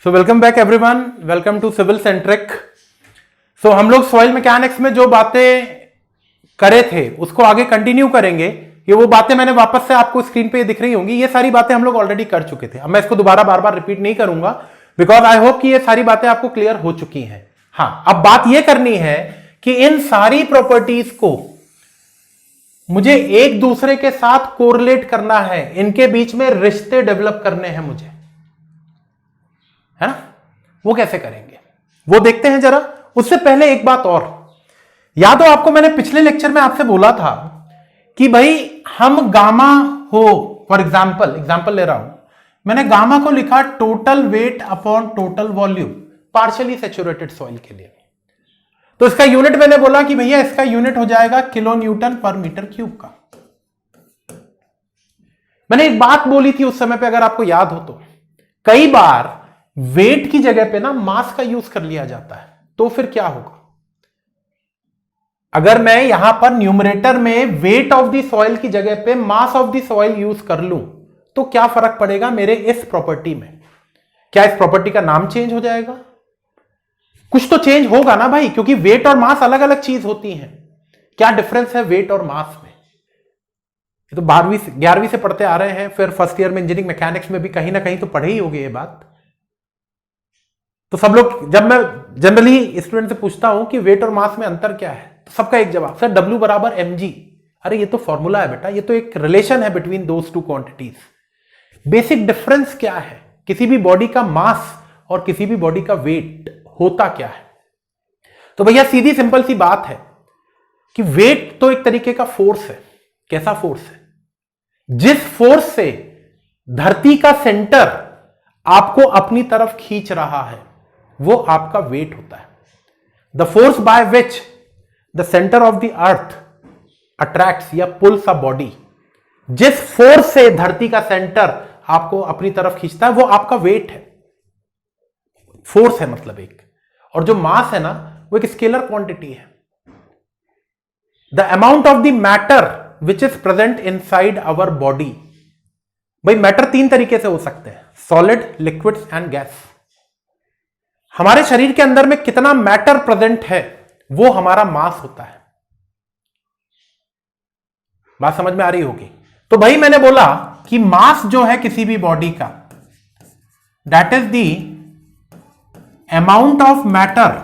So welcome back everyone, welcome to civil centric. So हम लोग soil mechanics में जो बातें करे थे उसको आगे कंटिन्यू करेंगे। ये वो बातें मैंने वापस से आपको स्क्रीन पे दिख रही होंगी, ये सारी बातें हम लोग ऑलरेडी कर चुके थे। अब मैं इसको दोबारा बार बार रिपीट नहीं करूंगा बिकॉज आई होप कि ये सारी बातें आपको क्लियर हो चुकी हैं। हाँ, अब बात ये करनी है कि इन सारी प्रॉपर्टीज को मुझे एक दूसरे के साथ कोरिलेट करना है, इनके बीच में रिश्ते डेवलप करने हैं मुझे, है ना। वो कैसे करेंगे वो देखते हैं जरा। उससे पहले एक बात और याद हो आपको, मैंने पिछले लेक्चर में आपसे बोला था कि भाई हम गामा हो, फॉर एग्जांपल ले रहा हूं, मैंने गामा को लिखा total weight upon total volume partially saturated soil के लिए। तो इसका यूनिट मैंने बोला कि भैया इसका यूनिट हो जाएगा kilo newton per metre cube का। मैंने एक बात बोली थी उस समय पे, अगर आपको याद हो तो, कई बार वेट की जगह पे ना मास का यूज कर लिया जाता है। तो फिर क्या होगा, अगर मैं यहां पर न्यूमरेटर में वेट ऑफ द सॉइल की जगह पे mass of the soil use कर लूं तो क्या फर्क पड़ेगा मेरे इस प्रॉपर्टी में? क्या इस प्रॉपर्टी का नाम चेंज हो जाएगा? कुछ तो चेंज होगा ना भाई, क्योंकि वेट और मास अलग अलग चीज होती हैं। क्या डिफरेंस है वेट और मास में? ये तो 12वीं 11वीं से पढ़ते आ रहे हैं, फिर फर्स्ट ईयर में इंजीनियरिंग मैकेनिक्स में भी कहीं ना कहीं तो पढ़े ही होगी ये बात। तो सब लोग, जब मैं जनरली स्टूडेंट से पूछता हूं कि वेट और मास में अंतर क्या है, तो सबका एक जवाब, सर W बराबर mg। अरे ये तो फॉर्मूला है बेटा, ये तो एक रिलेशन है between those two quantities. Basic difference क्या है? किसी भी बॉडी का मास और किसी भी बॉडी का वेट होता क्या है? तो भैया सीधी सिंपल सी बात है कि वेट तो एक तरीके का फोर्स है। कैसा फोर्स है? जिस फोर्स से धरती का सेंटर आपको अपनी तरफ खींच रहा है वो आपका वेट होता है। The force by which the centre of the earth attracts या पुल्स अ बॉडी, जिस फोर्स से धरती का सेंटर आपको अपनी तरफ खींचता है वो आपका वेट है। फोर्स है मतलब एक, और जो मास है ना वो एक स्केलर क्वांटिटी है। The amount of the matter which is present inside our body. भाई मैटर तीन तरीके से हो सकते हैं, सॉलिड, लिक्विड्स एंड गैस। हमारे शरीर के अंदर में कितना मैटर प्रेजेंट है वो हमारा मास होता है। बात समझ में आ रही होगी। तो भाई मैंने बोला कि मास जो है किसी भी बॉडी का, that is the amount of matter.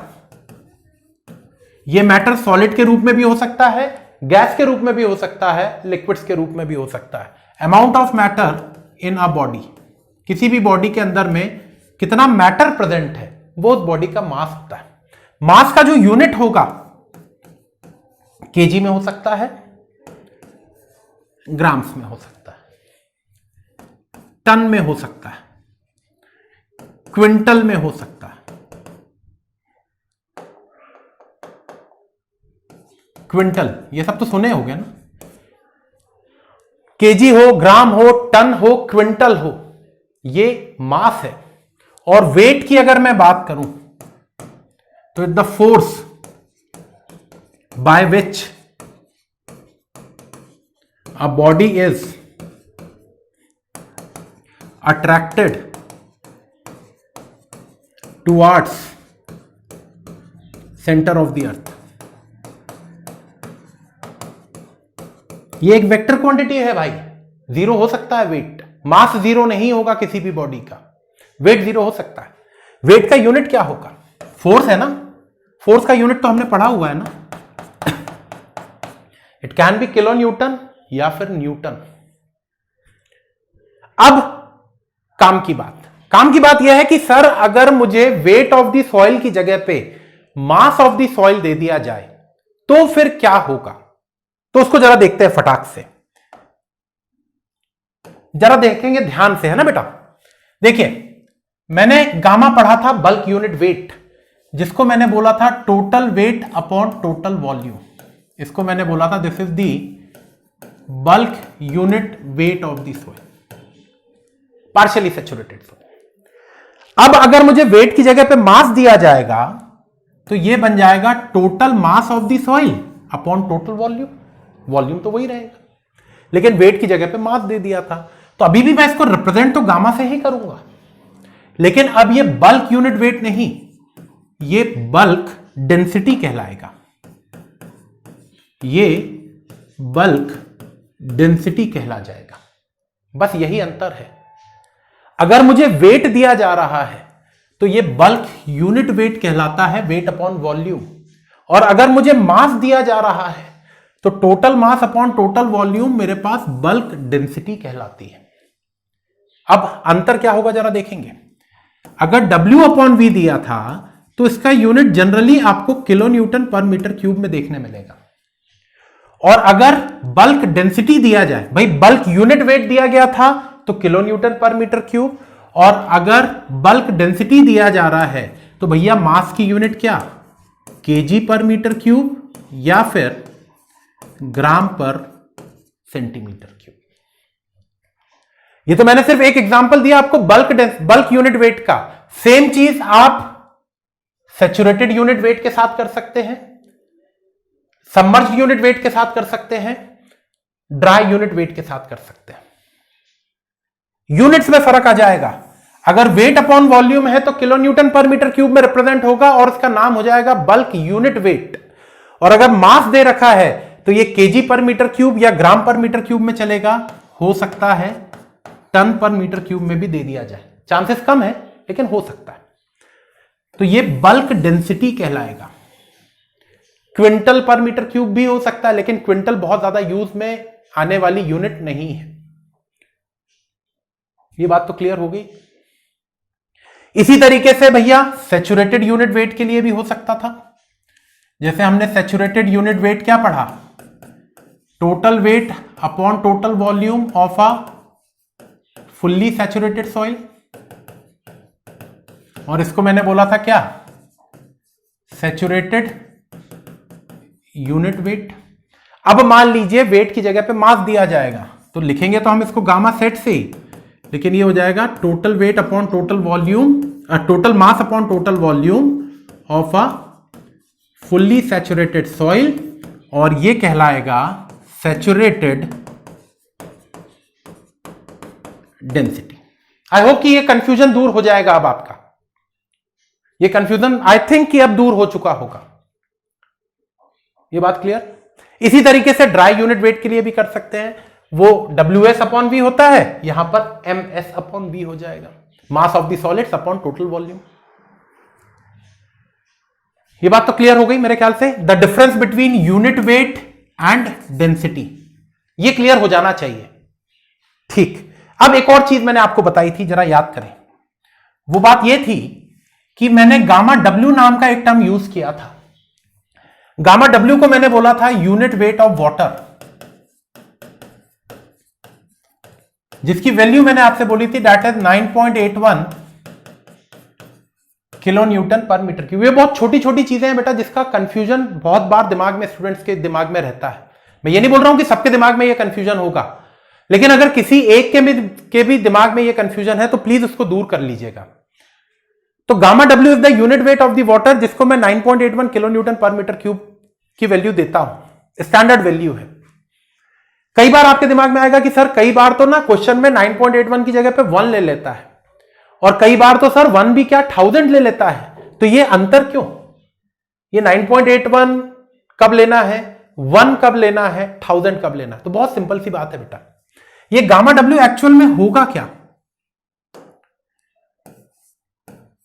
ये मैटर सॉलिड के रूप में भी हो सकता है, गैस के रूप में भी हो सकता है, लिक्विड्स के रूप में भी हो सकता है। Amount of matter in a body, किसी भी बॉडी के अंदर में कितना मैटर प्रेजेंट है वो उस बॉडी का मास होता है। मास का जो यूनिट होगा केजी में हो सकता है, ग्राम्स में हो सकता है, टन में हो सकता है, क्विंटल में हो सकता है। क्विंटल ये सब तो सुने होंगे ना, केजी हो, ग्राम हो, टन हो, क्विंटल हो, ये मास है। और वेट की अगर मैं बात करूं तो the force by which a body is attracted towards centre of the earth. ये एक वेक्टर क्वांटिटी है भाई, जीरो हो सकता है वेट। मास जीरो नहीं होगा किसी भी बॉडी का, वेट जीरो हो सकता है। वेट का यूनिट क्या होगा? फोर्स है ना, फोर्स का यूनिट तो हमने पढ़ा हुआ है ना, it can be kilo Newton या फिर न्यूटन। अब काम की बात यह है कि सर अगर मुझे वेट ऑफ द सॉइल की जगह पे मास ऑफ द सॉइल दे दिया जाए तो फिर क्या होगा? तो उसको जरा देखते हैं फटाक से, जरा देखेंगे ध्यान से, है ना बेटा। देखिए मैंने गामा पढ़ा था बल्क यूनिट वेट, जिसको मैंने बोला था total weight upon total volume. इसको मैंने बोला था this is the bulk unit weight of the soil, partially saturated soil. अब अगर मुझे वेट की जगह पे मास दिया जाएगा तो ये बन जाएगा total mass of the soil upon total volume. Volume तो वही रहेगा, लेकिन वेट की जगह पे मास दे दिया था, तो अभी भी मैं इसको रिप्रेजेंट तो गामा से ही करूंगा। लेकिन अब ये बल्क यूनिट वेट नहीं, ये बल्क डेंसिटी कहलाएगा, ये बल्क डेंसिटी कहला जाएगा। बस यही अंतर है। अगर मुझे वेट दिया जा रहा है तो ये बल्क यूनिट वेट कहलाता है, वेट अपॉन वॉल्यूम। और अगर मुझे मास दिया जा रहा है तो total mass upon total volume मेरे पास बल्क डेंसिटी कहलाती है। अब अंतर क्या होगा जरा देखेंगे। अगर W अपॉन V दिया था तो इसका यूनिट जनरली आपको kilo newton per metre cube में देखने मिलेगा। और अगर बल्क डेंसिटी दिया जाए, भाई बल्क यूनिट वेट दिया गया था तो kilo newton per metre cube, और अगर बल्क डेंसिटी दिया जा रहा है तो भैया मास की यूनिट क्या, केजी पर मीटर क्यूब या फिर ग्राम पर सेंटीमीटर क्यूब। ये तो मैंने सिर्फ एक एग्जांपल दिया आपको बल्क यूनिट वेट का। सेम चीज आप सैचुरेटेड यूनिट वेट के साथ कर सकते हैं, सबमर्ज्ड यूनिट वेट के साथ कर सकते हैं, ड्राई यूनिट वेट के साथ कर सकते हैं। यूनिट्स में फर्क आ जाएगा। अगर वेट अपॉन वॉल्यूम है तो kilo newton per metre cube में रिप्रेजेंट होगा और उसका नाम हो जाएगा बल्क यूनिट वेट। और अगर मास दे रखा है तो ये केजी पर मीटर क्यूब या ग्राम पर मीटर क्यूब में चलेगा, हो सकता है टन पर मीटर क्यूब में भी दे दिया जाए, चांसेस कम है लेकिन हो सकता है। तो ये बल्क डेंसिटी कहलाएगा। क्विंटल पर मीटर क्यूब भी हो सकता है, लेकिन क्विंटल बहुत ज्यादा यूज में आने वाली यूनिट नहीं है। ये बात तो क्लियर हो गई। इसी तरीके से भैया सैचुरेटेड यूनिट वेट के लिए भी हो सकता था। जैसे हमने सैचुरेटेड यूनिट वेट क्या पढ़ा, total weight upon total volume of a fully saturated soil, और इसको मैंने बोला था क्या, सैचुरेटेड यूनिट वेट। अब मान लीजिए वेट की जगह पे मास दिया जाएगा, तो लिखेंगे तो हम इसको गामा सेट से ही, लेकिन ये हो जाएगा total weight upon total volume, total mass upon total volume of a fully saturated soil, और ये कहलाएगा सैचुरेटेड डेंसिटी। आई होप कि ये कंफ्यूजन दूर हो जाएगा अब आपका। ये कंफ्यूजन आई थिंक कि अब दूर हो चुका होगा। ये बात क्लियर। इसी तरीके से ड्राई यूनिट वेट के लिए भी कर सकते हैं। वो WS अपॉन V होता है, यहां पर MS अपॉन V हो जाएगा, mass of the solids upon total volume. ये बात तो क्लियर हो गई मेरे ख्याल से। The difference between unit weight and density, ये क्लियर हो जाना चाहिए। ठीक, अब एक और चीज मैंने आपको बताई थी, जरा याद करें। वो बात ये थी कि मैंने गामा W नाम का एक टर्म यूज किया था। गामा W को मैंने बोला था यूनिट वेट ऑफ वाटर, जिसकी वैल्यू मैंने आपसे बोली थी that is 9.81 kilo newton per metre cube. ये बहुत छोटी छोटी चीजें हैं बेटा, जिसका कंफ्यूजन बहुत बार दिमाग में, स्टूडेंट्स के दिमाग में रहता है। मैं ये नहीं बोल रहा हूं कि सबके दिमाग में ये कंफ्यूजन होगा, लेकिन अगर किसी एक के भी दिमाग में ये कंफ्यूजन है तो प्लीज उसको दूर कर लीजिएगा। तो gamma W is the unit weight of the water, जिसको मैं 9.81 kilo newton per metre cube की वैल्यू देता हूं, स्टैंडर्ड वैल्यू है। कई बार आपके दिमाग में आएगा कि सर कई बार तो ना क्वेश्चन में 9.81 की जगह पे 1 ले लेता है, और कई बार तो सर 1 भी क्या 1000 ले लेता है। तो ये अंतर क्यों, ये 9.81 कब लेना है, 1 कब लेना है, 1000 कब लेना है? तो बहुत सिंपल सी बात है बेटा। ये गामा W एक्चुअल में होगा क्या?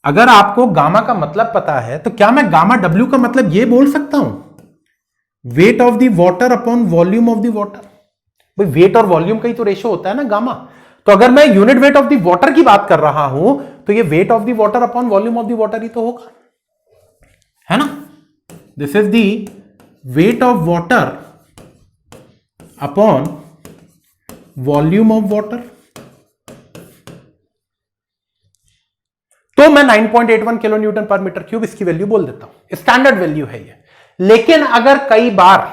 अगर आपको गामा का मतलब पता है तो क्या मैं गामा W का मतलब ये बोल सकता हूं, wait of the water upon volume of the water. भाई वेट और वॉल्यूम का ही तो रेशो होता है ना गामा। तो अगर मैं unit weight of the water की बात कर रहा हूं तो ये weight of the water upon volume of the water ही तो होगा, है ना। This is the weight of water upon volume of water. तो मैं 9.81 kilo newton per metre cube इसकी वैल्यू बोल देता हूं, स्टैंडर्ड वैल्यू है ये। लेकिन अगर कई बार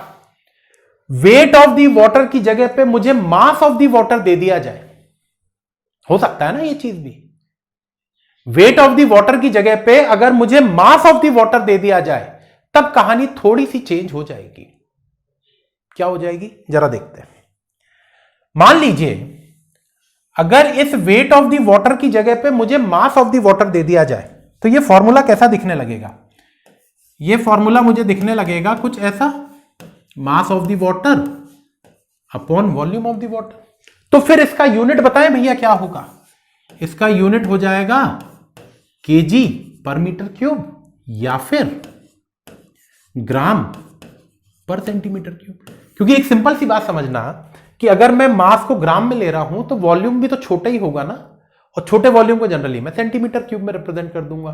वेट ऑफ द वाटर की जगह पे मुझे मास ऑफ द वाटर दे दिया जाए, हो सकता है ना ये चीज भी, वेट ऑफ द वाटर की जगह पे अगर मुझे मास ऑफ द वाटर दे दिया जाए, तब कहानी थोड़ी सी चेंज हो जाएगी। क्या हो जाएगी जरा देखते हैं। मान लीजिए अगर इस वेट ऑफ द वाटर की जगह पे मुझे मास ऑफ द वाटर दे दिया जाए तो ये फॉर्मूला कैसा दिखने लगेगा? ये फॉर्मूला मुझे दिखने लगेगा कुछ ऐसा, mass of the water upon volume of the water. तो फिर इसका यूनिट बताएं भैया क्या होगा? इसका यूनिट हो जाएगा केजी पर मीटर क्यूब या फिर ग्राम पर सेंटीमीटर क्यूब। क्योंकि एक सिंपल सी बात समझना कि अगर मैं मास को ग्राम में ले रहा हूं तो वॉल्यूम भी तो छोटा ही होगा ना, और छोटे वॉल्यूम को जनरली मैं सेंटीमीटर क्यूब में रिप्रेजेंट कर दूंगा।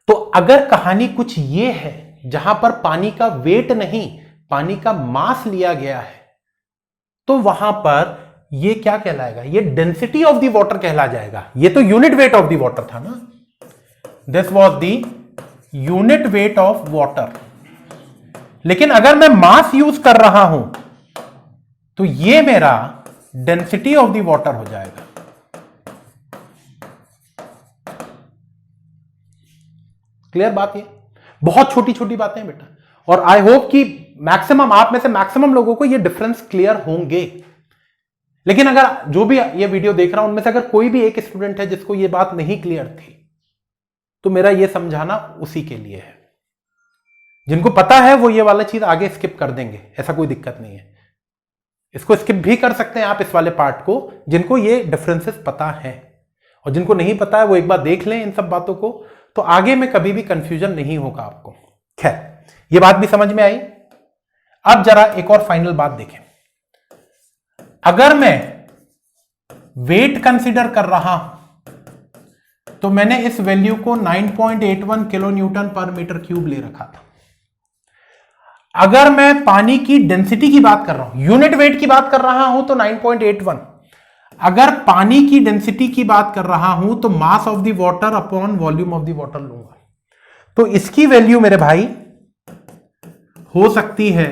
तो अगर कहानी कुछ ये है जहां पर पानी का वेट नहीं, पानी का मास लिया गया है, तो वहां पर ये क्या कहलाएगा? ये डेंसिटी ऑफ द वाटर कहला जाएगा। ये तो unit weight of the water था ना, this was the unit weight of water. लेकिन अगर मैं मास यूज कर रहा हूं तो ये मेरा डेंसिटी ऑफ द वाटर हो जाएगा। क्लियर बात? ये बहुत छोटी छोटी बातें बेटा, और आई होप कि मैक्सिमम आप में से मैक्सिमम लोगों को ये डिफरेंस क्लियर होंगे। लेकिन अगर जो भी ये वीडियो देख रहा हूं उनमें से अगर कोई भी एक स्टूडेंट है जिसको ये बात नहीं क्लियर थी, तो मेरा ये समझाना उसी के लिए है। जिनको पता है वो ये वाला चीज आगे स्किप कर देंगे, ऐसा कोई दिक्कत नहीं है। इसको स्किप भी कर सकते हैं आप इस वाले पार्ट को, जिनको ये डिफरेंसेस पता है। और जिनको नहीं पता है वो एक बार देख लें इन सब बातों को, तो आगे में कभी भी कंफ्यूजन नहीं होगा आपको। खैर, ये बात भी समझ में आई। अब जरा एक और फाइनल बात देखें। अगर मैं वेट कंसीडर कर रहा हूं तो मैंने इस वैल्यू को 9.81 kilo newton per metre cube ले रखा था। अगर मैं पानी की डेंसिटी की बात कर रहा हूं, यूनिट वेट की बात कर रहा हूं तो 9.81। अगर पानी की डेंसिटी की बात कर रहा हूं तो mass of the water upon volume of the water लूंगा। तो इसकी वैल्यू मेरे भाई हो सकती है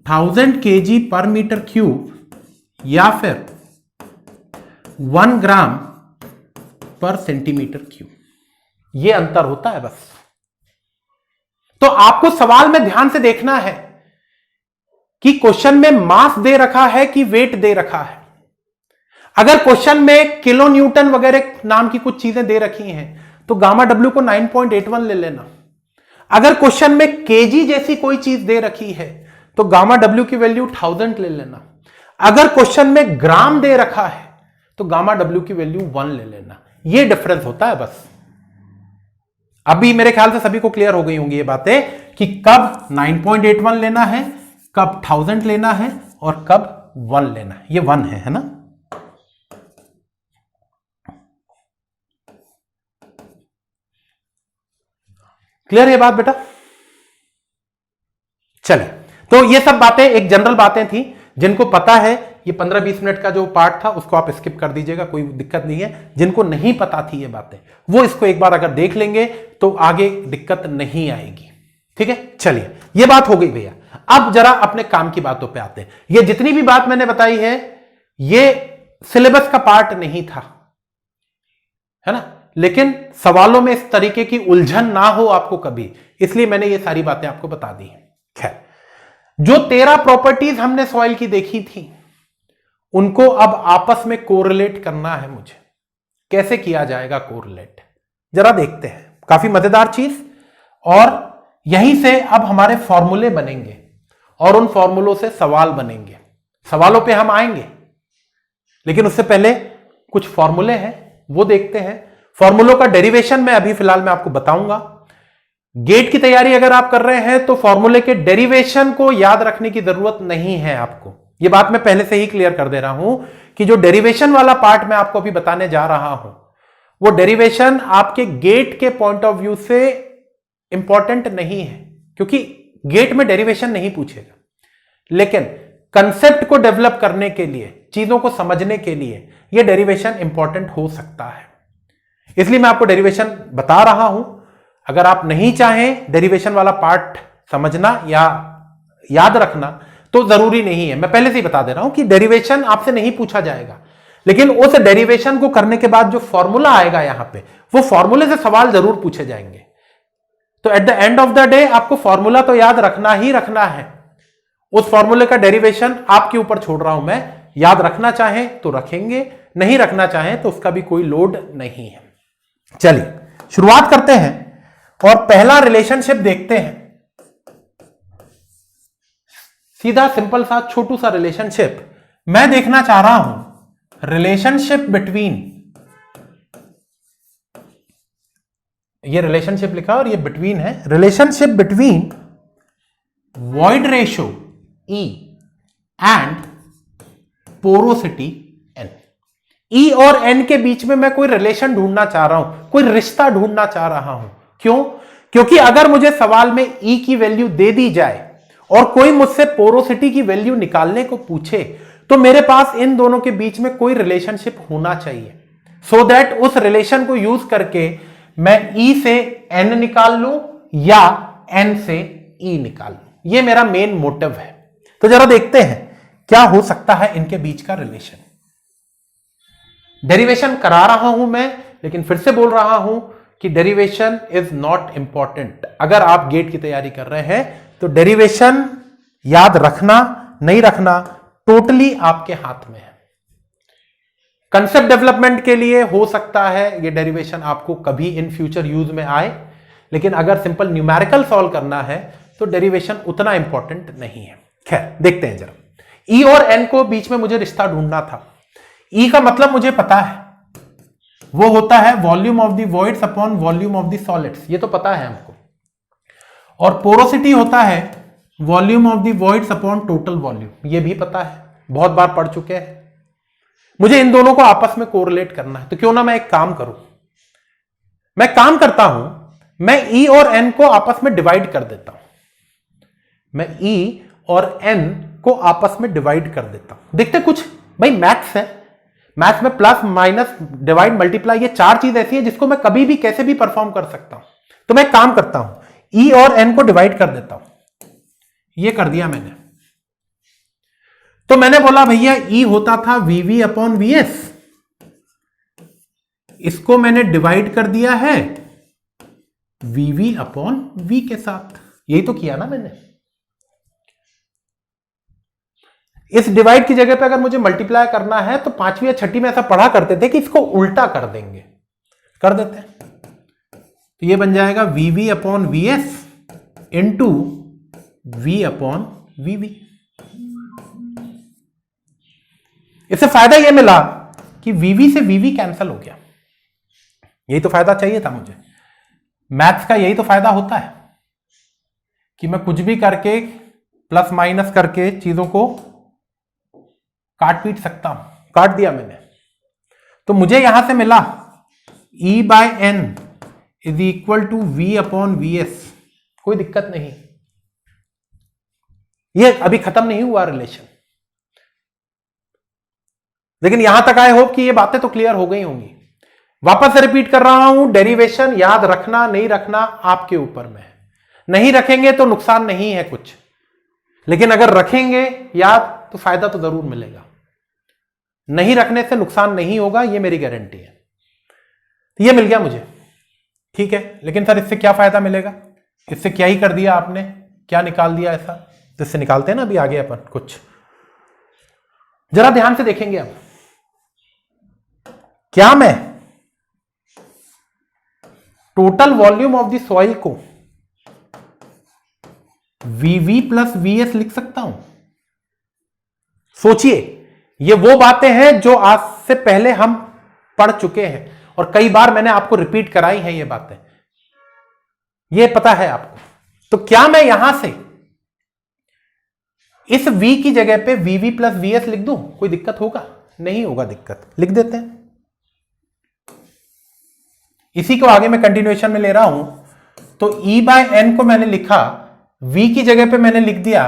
1000 kg पर मीटर क्यूब या फिर 1 ग्राम पर सेंटीमीटर क्यूब। ये अंतर होता है बस। तो आपको सवाल में ध्यान से देखना है कि क्वेश्चन में मास दे रखा है कि वेट दे रखा है। अगर क्वेश्चन में किलो न्यूटन वगैरह नाम की कुछ चीजें दे रखी हैं तो गामा डब्ल्यू को 9.81 ले लेना। अगर क्वेश्चन में केजी जैसी कोई चीज दे रखी है तो गामा डब्ल्यू की वैल्यू 1000 ले लेना। अगर क्वेश्चन में ग्राम दे रखा है तो गामा डब्ल्यू की वैल्यू 1 ले लेना। यह डिफरेंस होता है बस। अभी मेरे ख्याल से सभी को क्लियर हो गई होंगी ये बातें कि कब 9.81 लेना है, कब 1000 लेना है और कब 1 लेना है। ये 1 है ना? क्लियर है बात बेटा? चलिए, तो ये सब बातें एक जनरल बातें थी। जिनको पता है ये 15-20 मिनट का जो पार्ट था उसको आप स्किप कर दीजिएगा, कोई दिक्कत नहीं है। जिनको नहीं पता थी ये बातें वो इसको एक बार अगर देख लेंगे तो आगे दिक्कत नहीं आएगी। ठीक है, चलिए ये बात हो गई भैया। अब जरा अपने काम की बातों पे आते हैं। ये जितनी भी बात मैंने बताई है ये सिलेबस का पार्ट नहीं था, है ना? लेकिन सवालों में इस तरीके की उलझन ना हो आपको कभी, इसलिए मैंने ये सारी बातें आपको बता दी हैं। खैर, जो 13 प्रॉपर्टीज हमने सॉइल की देखी थी उनको अब आपस में कोरिलेट करना है मुझे। कैसे किया जाएगा कोरिलेट, जरा देखते हैं। काफी मजेदार चीज, और यहीं से अब हमारे फॉर्मूले बनेंगे और उन फॉर्मूलों से सवाल बनेंगे। सवालों पे हम आएंगे, लेकिन उससे पहले कुछ फॉर्मूले हैं वो देखते हैं। फॉर्मूलों का डेरिवेशन मैं अभी फिलहाल मैं आपको बताऊंगा। गेट की तैयारी अगर आप कर रहे हैं तो फॉर्मूले के डेरिवेशन को याद रखने की जरूरत नहीं है आपको। यह बात मैं पहले से ही क्लियर कर दे रहा हूं कि जो डेरिवेशन वाला पार्ट मैं आपको अभी बताने जा रहा हूं वो डेरिवेशन आपके गेट के पॉइंट ऑफ व्यू से इंपॉर्टेंट नहीं है, क्योंकि गेट में डेरिवेशन नहीं पूछेगा। लेकिन कंसेप्ट को डेवलप करने के लिए, चीजों को समझने के लिए यह डेरिवेशन इंपॉर्टेंट हो सकता है। इसलिए मैं आपको डेरिवेशन बता रहा हूं। अगर आप नहीं चाहें डेरिवेशन वाला पार्ट समझना या याद रखना तो जरूरी नहीं है। मैं पहले से ही बता दे रहा हूं कि डेरिवेशन आपसे नहीं पूछा जाएगा, लेकिन उस डेरिवेशन को करने के बाद जो फॉर्मूला आएगा यहां पे, वो फॉर्मूले से सवाल जरूर पूछे जाएंगे। तो at the end of the day आपको फॉर्मूला तो याद रखना ही रखना है। उस फॉर्मूले का डेरिवेशन आपके ऊपर छोड़ रहा हूं मैं, याद रखना चाहें तो रखेंगे, नहीं रखना चाहें तो उसका भी कोई लोड नहीं है। चलिए शुरुआत करते हैं और पहला रिलेशनशिप देखते हैं। सीधा सिंपल सा छोटू सा रिलेशनशिप मैं देखना चाह रहा हूं, रिलेशनशिप बिटवीन, ये रिलेशनशिप लिखा और ये बिटवीन है, relationship between void ratio E and porosity N। E और N के बीच में मैं कोई रिलेशन ढूंढना चाह रहा हूं, कोई रिश्ता ढूंढना चाह रहा हूं। क्यों? क्योंकि अगर मुझे सवाल में E की वैल्यू दे दी जाए और कोई मुझसे पोरोसिटी की वैल्यू निकालने को पूछे तो मेरे पास इन दोनों के बीच में कोई रिलेशनशिप होना चाहिए, सो दैट उस रिलेशन को यूज करके मैं E से N निकाल लूं या N से E निकाल लूं। यह मेरा मेन मोटिव है। तो जरा देखते हैं क्या हो सकता है इनके बीच का रिलेशन। डेरिवेशन करा रहा हूं मैं, लेकिन फिर से बोल रहा हूं कि डेरिवेशन इज नॉट इंपॉर्टेंट। अगर आप गेट की तैयारी कर रहे हैं तो डेरिवेशन याद रखना नहीं रखना टोटली आपके हाथ में है। कंसेप्ट डेवलपमेंट के लिए हो सकता है ये डेरिवेशन आपको कभी इन फ्यूचर यूज में आए, लेकिन अगर सिंपल न्यूमेरिकल सॉल्व करना है तो डेरिवेशन उतना इंपॉर्टेंट नहीं है। खैर देखते हैं जरा। E और N को बीच में मुझे रिश्ता ढूंढना था। E का मतलब मुझे पता है, वो होता है volume of the voids upon volume of the solids, ये तो पता है हमको। और पोरोसिटी होता है volume of the voids upon total volume, ये भी पता है, बहुत बार पढ़ चुके हैं। मुझे इन दोनों को आपस में कोरिलेट करना है, तो क्यों ना मैं एक काम करूं, मैं काम करता हूं, मैं E और N को आपस में डिवाइड कर देता हूं। मैं E और N को आपस में डिवाइड कर देता हूं। देखते कुछ, भाई मैथ्स है, मैथ्स में प्लस माइनस डिवाइड मल्टीप्लाई ये चार चीज ऐसी है जिसको मैं कभी भी कैसे भी परफॉर्म कर सकता हूं। तो मैं काम करता हूं, E और N को डिवाइड कर देता हूं। ये कर दिया मैंने। तो मैंने बोला भैया E होता था VV अपॉन VS, इसको मैंने डिवाइड कर दिया है VV अपॉन V के साथ। यही तो किया ना मैंने। इस डिवाइड की जगह पे अगर मुझे मल्टीप्लाई करना है तो पांचवी या छठी में ऐसा पढ़ा करते थे कि इसको उल्टा कर देंगे, कर देते हैं। तो ये बन जाएगा VV upon VS into V upon VV। इससे फायदा यह मिला कि VV से VV कैंसिल हो गया। यही तो फायदा चाहिए था मुझे। मैथ्स का यही तो फायदा होता है कि मैं कुछ भी करके प्लस माइनस करके चीजों को काट पीट सकता हूं। काट दिया मैंने, तो मुझे यहां से मिला E by N is equal to V upon VS। कोई दिक्कत नहीं, यह अभी खत्म नहीं हुआ रिलेशन, लेकिन यहां तक आई होप कि ये बातें तो क्लियर हो गई होंगी। वापस से रिपीट कर रहा हूं, डेरिवेशन याद रखना नहीं रखना आपके ऊपर में है। नहीं रखेंगे तो नुकसान नहीं है कुछ, लेकिन अगर रखेंगे याद तो फायदा तो जरूर मिलेगा। नहीं रखने से नुकसान नहीं होगा, ये मेरी गारंटी है। तो ये मिल गया मुझे, ठीक है, लेकिन सर इससे क्या फायदा मिलेगा? इससे क्या ही कर दिया आपने, क्या निकाल दिया ऐसा? तो इससे निकालते हैं ना अभी आगे अपन कुछ, जरा ध्यान से देखेंगे। अब क्या मैं total volume of the soil को VV प्लस VS लिख सकता हूं? सोचिए, ये वो बातें हैं जो आज से पहले हम पढ़ चुके हैं और कई बार मैंने आपको रिपीट कराई हैं ये बातें, ये पता है आपको। तो क्या मैं यहां से इस V की जगह पे VV प्लस VS लिख दूं? कोई दिक्कत होगा? नहीं होगा दिक्कत, लिख देते हैं। इसी को आगे मैं कंटिन्यूएशन में ले रहा हूं, तो E बाय N को मैंने लिखा, V की जगह पे मैंने लिख दिया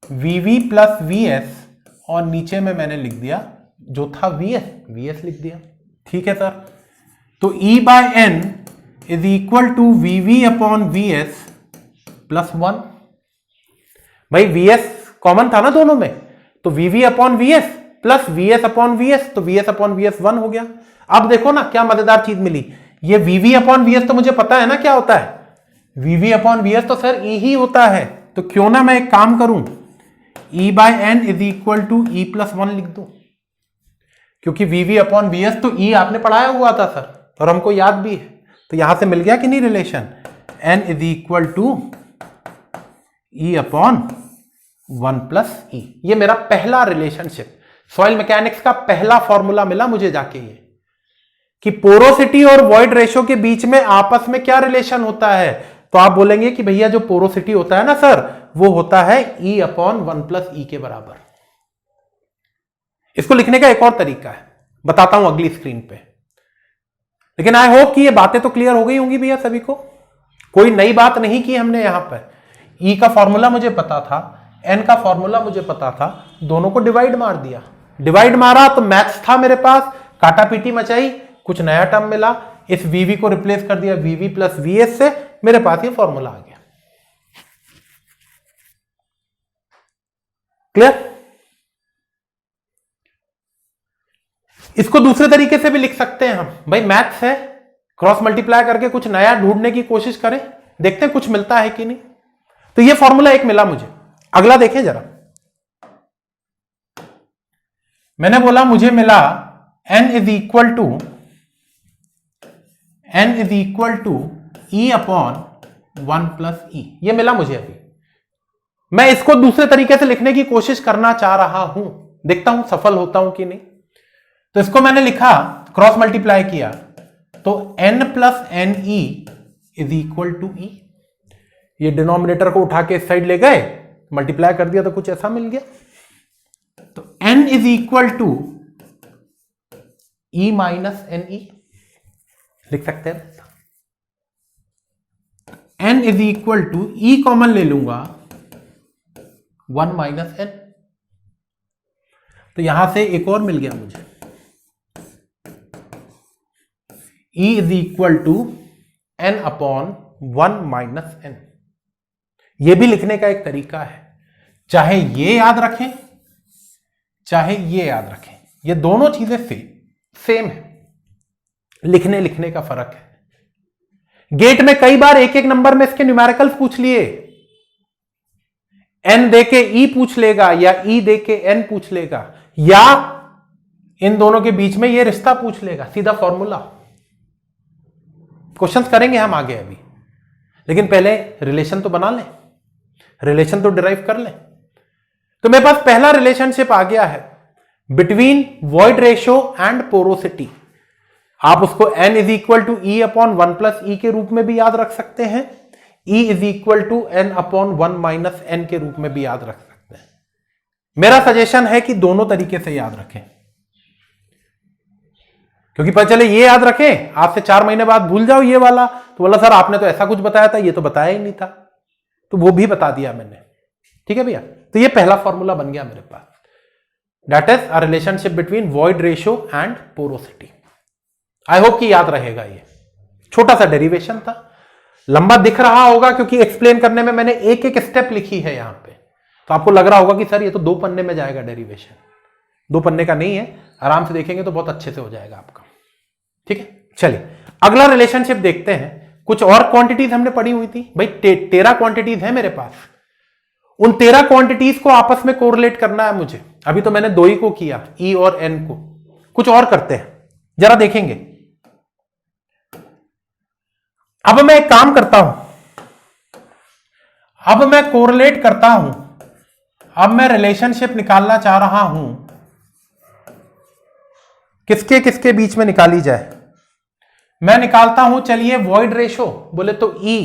VV प्लस VS और नीचे में मैंने लिख दिया जो था VS लिख दिया। ठीक है सर, तो E by N is equal to VV upon VS plus 1। भाई VS कॉमन था ना दोनों में, तो VV upon VS plus VS upon VS, तो VS अपॉन VS 1 हो गया। अब देखो ना क्या मजेदार चीज मिली, ये VV अपॉन VS तो मुझे पता है ना क्या होता है, VV अपॉन VS तो सर E ही होता है। तो क्यों ना मैं एक काम करूं, E by N is equal to E plus one लिख दो, क्योंकि वीवी अपॉन वीएस तो ई आपने पढ़ाया हुआ था सर और हमको याद भी है, तो यहां से मिल गया कि नहीं relation, N is equal to E upon one plus E. ये मेरा पहला रिलेशनशिप, सॉइल मैकेनिक्स का पहला फॉर्मूला मिला मुझे जाके ये, कि पोरोसिटी और वॉइड रेशो के बीच में आपस में क्या रिलेशन होता है। तो आप बोलेंगे कि भैया जो पोरोसिटी होता है ना सर, वो होता है ई अपॉन वन प्लस ई के बराबर। इसको लिखने का एक और तरीका है, बताता हूं अगली स्क्रीन पे, लेकिन आई होप कि ये बातें तो क्लियर हो गई होंगी भैया सभी को, कोई नई बात नहीं की हमने यहां पर। ई का फॉर्मूला मुझे पता था, एन का फॉर्मूला मुझे पता था, दोनों को डिवाइड मार दिया, डिवाइड मारा तो मैथ्स था मेरे पास, काटा पीटी मचाई, कुछ नया टर्म मिला, इस वीवी को रिप्लेस कर दिया वीवी प्लस वीएस से, मेरे पास ये फॉर्मूला आ गया। क्लियर? इसको दूसरे तरीके से भी लिख सकते हैं हम, भाई मैथ्स है, क्रॉस मल्टीप्लाई करके कुछ नया ढूंढने की कोशिश करें, देखते हैं कुछ मिलता है कि नहीं। तो ये फॉर्मूला एक मिला मुझे। अगला देखें जरा, मैंने बोला मुझे मिला n is equal to E upon one plus E, ये मिला मुझे अभी। मैं इसको दूसरे तरीके से लिखने की कोशिश करना चाह रहा हूं, देखता हूं सफल होता हूं कि नहीं। तो इसको मैंने लिखा, क्रॉस मल्टीप्लाई किया, तो n plus N E is equal to E. ये डिनोमिनेटर को उठा के इस साइड ले गए, मल्टीप्लाई कर दिया तो कुछ ऐसा मिल गया। तो n is equal to E minus N E लिख सकते हैं। n is equal to E common ले लूंगा, वन माइनस एन, तो यहां से एक और मिल गया मुझे, E is equal to N upon one minus N. यह भी लिखने का एक तरीका है, चाहे ये याद रखें चाहे ये याद रखें, ये दोनों चीजें सेम है, लिखने का फर्क है। गेट में कई बार एक एक नंबर में इसके न्यूमेरिकल्स पूछ लिए, n दे के e पूछ लेगा या e दे के n पूछ लेगा, या इन दोनों के बीच में ये रिश्ता पूछ लेगा, सीधा फॉर्मूला। क्वेश्चंस करेंगे हम आगे अभी, लेकिन पहले रिलेशन तो बना लें, रिलेशन तो डिराइव कर लें। तो मेरे पास पहला रिलेशनशिप आ गया है between void ratio and porosity. आप उसको n is equal to E upon one plus E के रूप में भी याद रख सकते हैं, E is equal to N upon one minus N के रूप में भी याद रख सकते हैं। मेरा सजेशन है कि दोनों तरीके से याद रखें, क्योंकि पता चले ये याद रखें, आज से 4 महीने बाद भूल जाओ ये वाला, तो बोला सर आपने तो ऐसा कुछ बताया था, ये तो बताया ही नहीं था, तो वो भी बता दिया मैंने। ठीक है भैया, तो ये पहला फॉर्मूला बन गया मेरे पास, that is a relationship between void ratio and porosity. I hope कि याद रहेगा। ये छोटा सा डेरिवेशन था, लंबा दिख रहा होगा क्योंकि एक्सप्लेन करने में मैंने एक एक स्टेप लिखी है यहां पे, तो आपको लग रहा होगा कि सर ये तो 2 पन्ने में जाएगा डेरिवेशन। 2 पन्ने का नहीं है, आराम से देखेंगे तो बहुत अच्छे से हो जाएगा आपका। ठीक है, चलिए अगला रिलेशनशिप देखते हैं। कुछ और क्वांटिटीज हमने पढ़ी हुई थी भाई, 13 क्वांटिटीज है मेरे पास, उन 13 क्वांटिटीज को आपस में कोरिलेट करना है मुझे। अभी तो मैंने 2 ही को किया, ई और एन को, कुछ और करते हैं, जरा देखेंगे। अब मैं एक काम करता हूं, अब मैं कोरिलेट करता हूं, अब मैं रिलेशनशिप निकालना चाह रहा हूं, किसके किसके बीच में निकाली जाए। मैं निकालता हूं, चलिए वॉइड रेशो बोले तो E,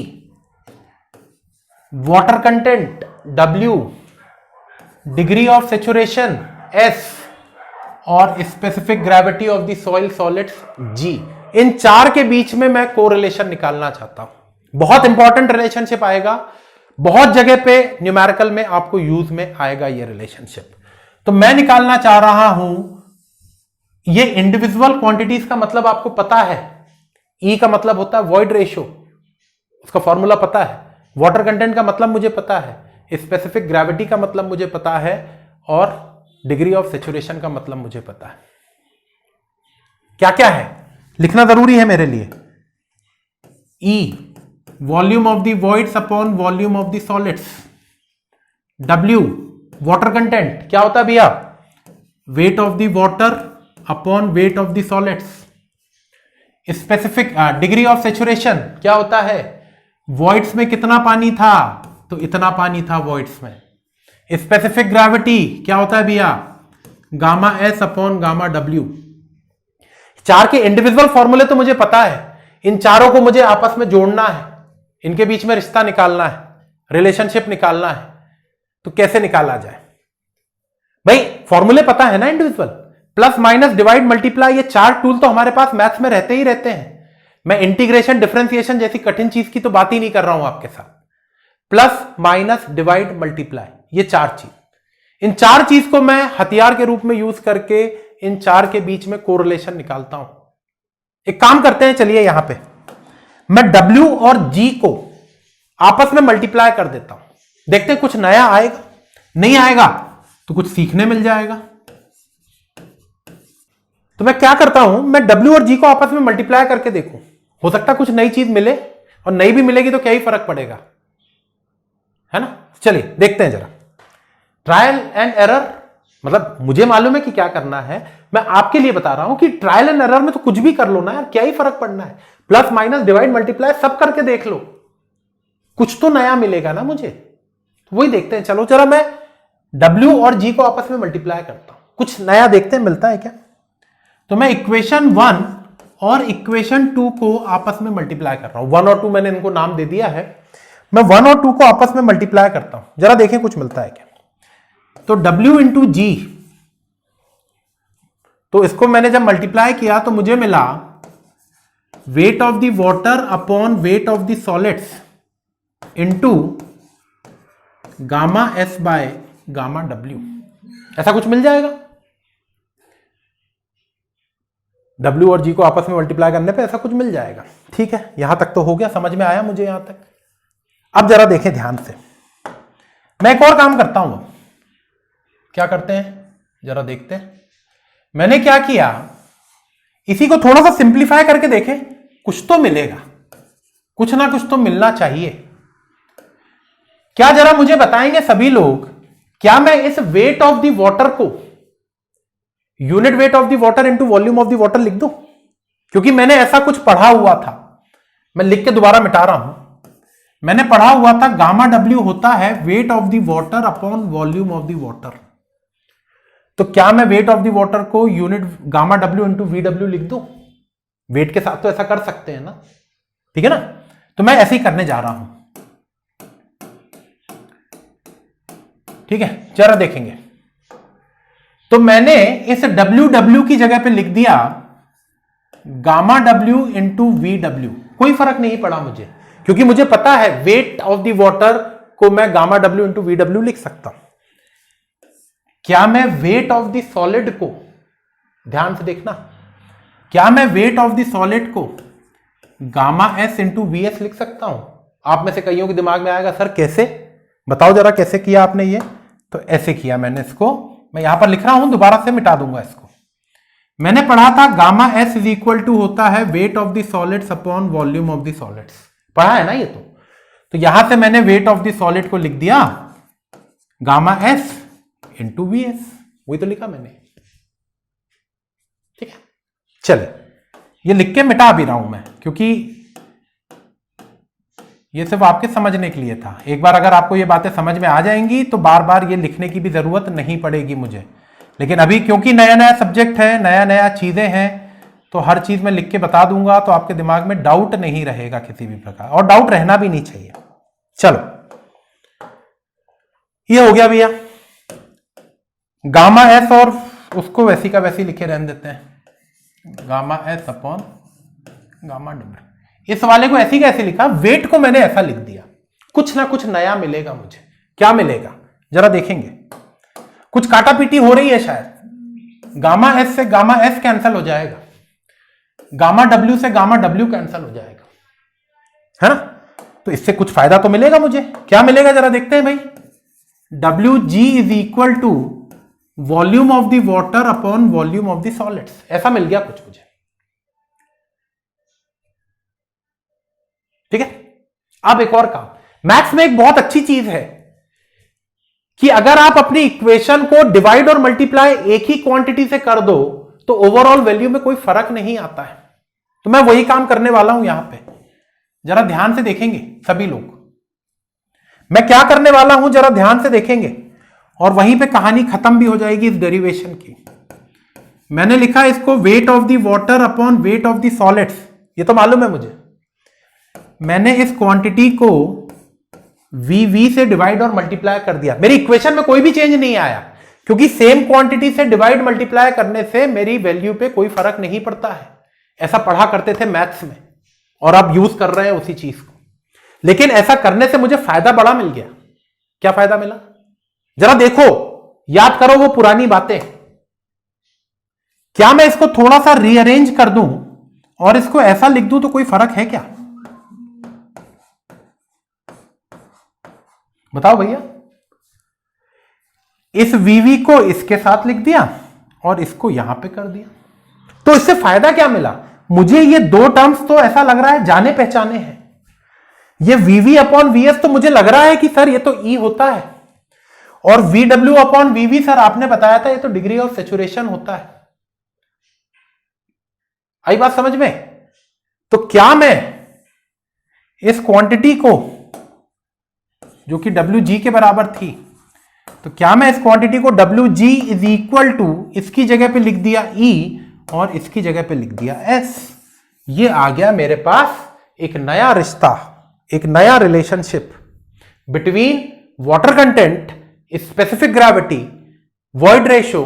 water content W, degree of saturation S और specific gravity of the soil solids G। इन 4 के बीच में मैं कोरिलेशन निकालना चाहता हूं। बहुत इंपॉर्टेंट रिलेशनशिप आएगा, बहुत जगह पे न्यूमेरिकल में आपको यूज में आएगा ये रिलेशनशिप। तो मैं निकालना चाह रहा हूं, ये इंडिविजुअल क्वांटिटीज का मतलब आपको पता है, E का मतलब होता है वॉइड रेशो, उसका फॉर्मूला पता है, वाटर कंटेंट का मतलब मुझे पता है, स्पेसिफिक ग्रेविटी का मतलब मुझे पता है, और डिग्री ऑफ सेचुरेशन का मतलब मुझे पता है। क्या क्या है लिखना जरूरी है मेरे लिए। E, volume of the voids upon volume of the solids. W, water content क्या होता है भैया? Wait of the water upon weight of the solids. Specific degree of saturation क्या होता है? वॉइड्स में कितना पानी था, तो इतना पानी था वॉइड्स में। स्पेसिफिक ग्रेविटी क्या होता है भैया? Gamma S upon gamma W. चार के इंडिविजुअल फॉर्मूले तो मुझे पता है, इन चारों को मुझे आपस में जोड़ना है, इनके बीच में रिश्ता निकालना है, रिलेशनशिप निकालना है। तो कैसे निकाला जाए भाई? फॉर्मूले पता है ना individual, plus minus divide multiply, ये चार टूल तो हमारे पास मैथ्स में रहते ही रहते हैं। मैं इंटीग्रेशन डिफरेंशिएशन जैसी कठिन चीज की तो बात ही नहीं कर रहा हूं आपके साथ। प्लस माइनस डिवाइड मल्टीप्लाई, ये चार चीज, इन चार चीज को मैं हथियार के रूप में यूज करके इन चार के बीच में कोरिलेशन निकालता हूं। एक काम करते हैं, चलिए यहां पे मैं W और G को आपस में मल्टीप्लाई कर देता हूं, देखते हैं कुछ नया आएगा। नहीं आएगा तो कुछ सीखने मिल जाएगा। तो मैं क्या करता हूं, मैं W और G को आपस में मल्टीप्लाई करके देखूं, हो सकता है कुछ नई चीज मिले, और नई भी मिलेगी तो क्या ही फर्क पड़ेगा, है ना? चलिए देखते हैं जरा। ट्रायल एंड एरर, मतलब मुझे मालूम है कि क्या करना है, मैं आपके लिए बता रहा हूं कि ट्रायल एंड एरर में तो कुछ भी कर लो ना यार, क्या ही फर्क पड़ना है। प्लस माइनस डिवाइड मल्टीप्लाई सब करके देख लो, कुछ तो नया मिलेगा ना मुझे। तो वही देखते हैं, चलो जरा मैं W और G को आपस में मल्टीप्लाई करता हूं, कुछ नया देखते हैं मिलता है क्या। तो मैं इक्वेशन 1 और इक्वेशन 2 को आपस में मल्टीप्लाई कर रहा हूं। 1 और 2 मैंने इनको नाम दे दिया है, मैं 1 और 2 को आपस में मल्टीप्लाई करता हूं, जरा देखें कुछ मिलता है क्या। तो W इंटू G, तो इसको मैंने जब मल्टीप्लाई किया तो मुझे मिला wait of the water upon weight of the solids into gamma S by gamma W, ऐसा कुछ मिल जाएगा। W और G को आपस में मल्टीप्लाई करने पे ऐसा कुछ मिल जाएगा। ठीक है, यहां तक तो हो गया, समझ में आया मुझे यहां तक। अब जरा देखें ध्यान से, मैं एक और काम करता हूं। क्या करते हैं जरा देखते हैं। मैंने क्या किया, इसी को थोड़ा सा सिंप्लीफाई करके देखें, कुछ तो मिलेगा, कुछ ना कुछ तो मिलना चाहिए। क्या जरा मुझे बताएंगे सभी लोग, क्या मैं इस वेट ऑफ द वाटर को unit weight of the water into volume of the water लिख दूं? क्योंकि मैंने ऐसा कुछ पढ़ा हुआ था, मैं लिख के दोबारा मिटा रहा हूं। मैंने पढ़ा हुआ था गामा डब्ल्यू होता है weight of the water upon volume of the water. तो क्या मैं वेट ऑफ द वाटर को unit gamma W into V W लिख दूं? वेट के साथ तो ऐसा कर सकते हैं ना, ठीक है ना? तो मैं ऐसे ही करने जा रहा हूं। ठीक है, जरा देखेंगे। तो मैंने इस डब्ल्यू डब्ल्यू की जगह पे लिख दिया gamma W into V W. कोई फर्क नहीं पड़ा मुझे, क्योंकि मुझे पता है वेट ऑफ द वाटर को मैं gamma W into V W लिख सकता हूं। क्या मैं वेट ऑफ द सॉलिड को, ध्यान से देखना, क्या मैं वेट ऑफ द सॉलिड को gamma S into V S लिख सकता हूं? आप में से कईयों के दिमाग में आएगा सर कैसे, बताओ जरा कैसे किया आपने ये। तो ऐसे किया मैंने, इसको मैं यहां पर लिख रहा हूं, दोबारा से मिटा दूंगा इसको। मैंने पढ़ा था gamma S is equal to होता है weight of the solids upon volume of the solids, पढ़ा है ना ये। तो यहां से मैंने वेट ऑफ द सॉलिड को लिख दिया gamma S into V S, वही तो लिखा मैंने। ठीक है, चले ये लिख के मिटा भी रहा हूं मैं, क्योंकि ये सिर्फ आपके समझने के लिए था। एक बार अगर आपको ये बातें समझ में आ जाएंगी तो बार बार ये लिखने की भी जरूरत नहीं पड़ेगी मुझे। लेकिन अभी क्योंकि नया नया सब्जेक्ट है, नया नया चीजें हैं, तो हर चीज में लिख के बता दूंगा, तो आपके दिमाग में डाउट नहीं रहेगा किसी भी प्रकार, और डाउट रहना भी नहीं चाहिए। चलो ये हो गया भैया गामा एस, और उसको वैसी का वैसी लिखे रहने देते हैं, gamma S upon gamma W. इस वाले को ऐसी कैसे लिखा, वेट को मैंने ऐसा लिख दिया। कुछ ना कुछ नया मिलेगा मुझे, क्या मिलेगा जरा देखेंगे। कुछ काटा पीटी हो रही है शायद, गामा एस से गामा एस कैंसिल हो जाएगा, गामा डब्ल्यू से गामा डब्ल्यू कैंसिल हो जाएगा, है ना? तो इससे कुछ फायदा तो मिलेगा मुझे। क्या मिलेगा जरा देखते हैं भाई। W G is equal to volume of the water upon volume of the solids, ऐसा मिल गया कुछ मुझे। ठीक है, अब एक और काम, मैथ्स में एक बहुत अच्छी चीज है कि अगर आप अपनी इक्वेशन को डिवाइड और मल्टीप्लाई एक ही क्वांटिटी से कर दो तो ओवरऑल वैल्यू में कोई फर्क नहीं आता है। तो मैं वही काम करने वाला हूं यहां पे, जरा ध्यान से देखेंगे सभी लोग। मैं क्या करने वाला हूं जरा ध्यान से देखेंगे, और वहीं पे कहानी खत्म भी हो जाएगी इस डेरिवेशन की। मैंने लिखा इसको wait of the water upon weight of the solids, ये तो मालूम है मुझे। मैंने इस क्वांटिटी को VV से डिवाइड और मल्टीप्लाई कर दिया। मेरी इक्वेशन में कोई भी चेंज नहीं आया, क्योंकि सेम क्वांटिटी से डिवाइड मल्टीप्लाई करने से मेरी वैल्यू पे कोई फर्क नहीं पड़ता है। ऐसा पढ़ा करते थे मैथ्स में, और अब यूज कर रहे हैं उसी चीज को। लेकिन ऐसा करने से मुझे फायदा बड़ा मिल गया। क्या फायदा मिला? जरा देखो, याद करो वो पुरानी बातें। क्या मैं इसको थोड़ा सा रीअरेंज कर दूं और इसको ऐसा लिख दूं तो कोई फर्क है क्या? बताओ भैया। इस VV को इसके साथ लिख दिया और इसको यहां पे कर दिया, तो इससे फायदा क्या मिला मुझे? ये दो टर्म्स तो ऐसा लग रहा है जाने पहचाने हैं। ये VV अपॉन VS तो मुझे लग रहा है कि सर ये तो E होता है, और VW अपॉन VV सर आपने बताया था ये तो डिग्री ऑफ सेचुरेशन होता है। आई बात समझ में? तो क्या मैं इस क्वांटिटी को, जो कि WG के बराबर थी, तो क्या मैं इस क्वांटिटी को WG इज इक्वल टू इसकी जगह पे लिख दिया E और इसकी जगह पे लिख दिया S। ये आ गया मेरे पास एक नया रिश्ता, एक नया relationship between water content, specific gravity, void ratio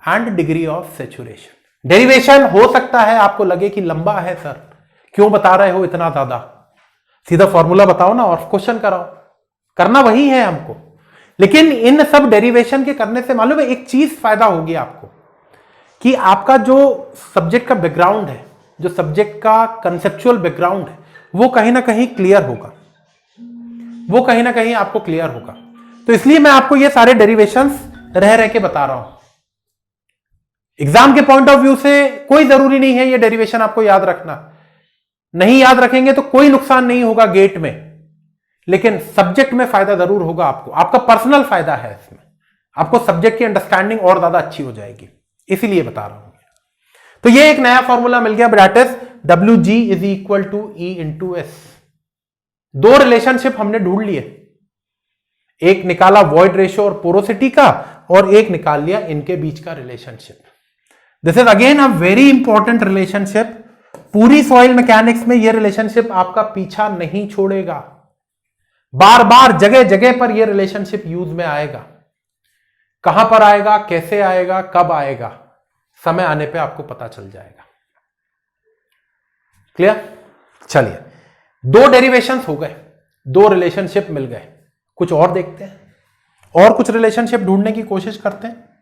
and degree of saturation. Derivation हो सकता है आपको लगे कि लंबा है सर, क्यों बता रहे हो इतना ज्यादा? सीधा फॉर्मूला बताओ ना और क्वेश्चन कराओ, करना वही है हमको। लेकिन इन सब डेरिवेशन के करने से मालूम है एक चीज फायदा होगी आपको, कि आपका जो सब्जेक्ट का बैकग्राउंड है, जो सब्जेक्ट का कंसेप्चुअल बैकग्राउंड है, वो कहीं ना कहीं क्लियर होगा, वो कहीं ना कहीं आपको क्लियर होगा। तो इसलिए मैं आपको ये सारे डेरिवेशंस रह रह के बता रहा हूं। एग्जाम के पॉइंट ऑफ व्यू से कोई जरूरी नहीं है ये डेरिवेशन आपको याद रखना, नहीं याद रखेंगे तो कोई नुकसान नहीं होगा गेट में, लेकिन सब्जेक्ट में फायदा जरूर होगा आपको, आपका पर्सनल फायदा है इसमें, आपको सब्जेक्ट की अंडरस्टैंडिंग और ज्यादा अच्छी हो जाएगी, इसीलिए बता रहा हूं। तो ये एक नया फॉर्मूला मिल गया, that is WG is equal to E into S। दो रिलेशनशिप हमने ढूंढ लिए, एक निकाला वॉइड रेशियो और पोरोसिटी का, और एक निकाल लिया इनके बीच का relationship. This is again a very important relationship. पूरी सॉइल मैकेनिक्स में यह रिलेशनशिप आपका पीछा नहीं छोड़ेगा, बार बार जगह जगह पर यह रिलेशनशिप यूज में आएगा। कहां पर आएगा, कैसे आएगा, कब आएगा, समय आने पे आपको पता चल जाएगा। क्लियर? चलिए, दो डेरिवेशंस हो गए, दो रिलेशनशिप मिल गए। कुछ और देखते हैं, और कुछ रिलेशनशिप ढूंढने की कोशिश करते हैं।